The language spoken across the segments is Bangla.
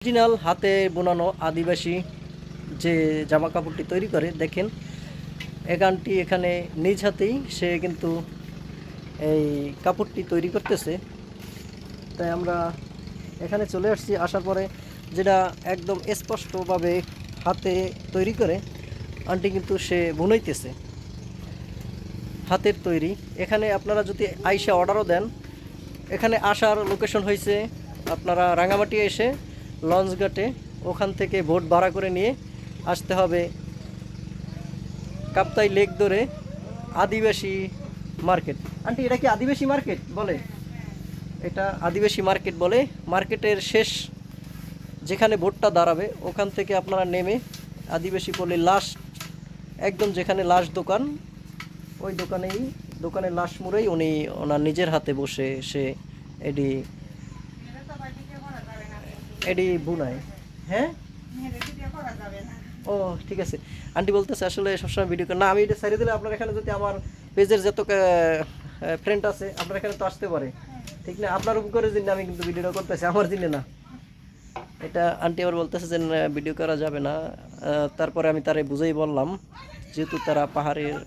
অরিজিনাল হাতে বোনানো আদিবাসী যে জামা কাপড়টি তৈরি করে দেখেন এক আন্টি এখানে নিজ হাতেই সে কিন্তু এই কাপড়টি তৈরি করতেছে। তাই আমরা এখানে চলে আসছি, আসার পরে যেটা একদম স্পষ্টভাবে হাতে তৈরি করে আন্টি কিন্তু সে বুনাইতেছে হাতের তৈরি। এখানে আপনারা যদি আইসা অর্ডারও দেন, এখানে আসার লোকেশন হয়েছে আপনারা রাঙামাটি এসে লঞ্চঘাটে, ওখান থেকে বোট ভাড়া করে নিয়ে আসতে হবে কাপ্তাই লেক ধরে আদিবাসী মার্কেট। আন্টি এটা কি আদিবাসী মার্কেট বলে? এটা আদিবাসী মার্কেট বলে। মার্কেটের শেষ যেখানে বোটটা দাঁড়াবে ওখান থেকে আপনারা নেমে আদিবাসী পল্লী লাস্ট একদম যেখানে লাস্ট দোকান, ওই দোকানের লাস্ট মোড়েই উনি ওনার নিজের হাতে বসে সে এডি এডি বুনায়। হ্যাঁ, ও ঠিক আছে। আন্টি বলতেছে আসলে সবসময় ভিডিও না, আমি এটা ছেড়ে দিলে আপনার এখানে যদি আমার পেজের যত ফ্রেন্ড আছে আপনার এখানে তো আসতে পারে, ঠিক না? আপনার উপকারের জন্য আমি কিন্তু ভিডিওটা করতেছি, আমার জন্য না। এটা আন্টি আবার বলতেছে যে ভিডিও করা যাবে না। তারপরে আমি তারে বুঝেই বললাম যেহেতু তারা পাহাড়ের,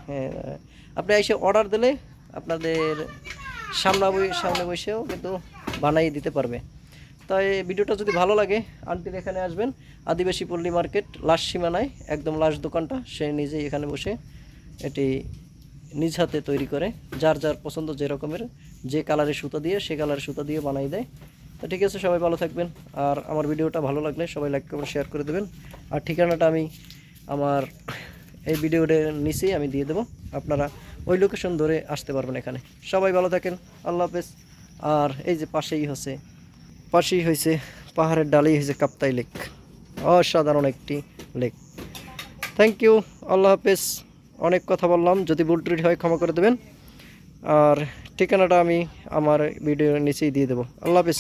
হ্যাঁ, আপনি এসে অর্ডার দিলে আপনাদের সামনে বসেও কিন্তু বানাই দিতে পারবে। তাই ভিডিওটা যদি ভালো লাগে আন্টির এখানে আসবেন, আদিবাসী পল্লী মার্কেট লাস্ট সীমানায় একদম লাস্ট দোকানটা, সে নিজেই এখানে বসে এটি নিজ হাতে তৈরি করে, যার যার পছন্দ যে রকমের যে কালারের সুতা দিয়ে সে কালারের সুতা দিয়ে বানাই দেয়। তো ঠিক আছে, সবাই ভালো থাকবেন। আর আমার ভিডিওটা ভালো লাগলে সবাই লাইক কমেন্ট শেয়ার করে দেবেন। আর ঠিকানাটা আমি আমার এই ভিডিওর নিচেই আমি দিয়ে দেবো, আপনারা ওই লোকেশন ধরে আসতে পারবেন এখানে। সবাই ভালো থাকেন, আল্লাহ হাফেজ। আর এই যে পাশেই হয়েছে পাহাড়ের ডালেই হয়েছে কাপ্তাই লেক, অসাধারণ একটি লেক। থ্যাংক ইউ, আল্লাহ হাফেজ। অনেক কথা বললাম, যদি ভুল ত্রুটি হয় ক্ষমা করে দেবেন। আর ঠিকানাটা আমি আমার ভিডিওর নিচেই দিয়ে দেবো। আল্লাহ হাফেজ।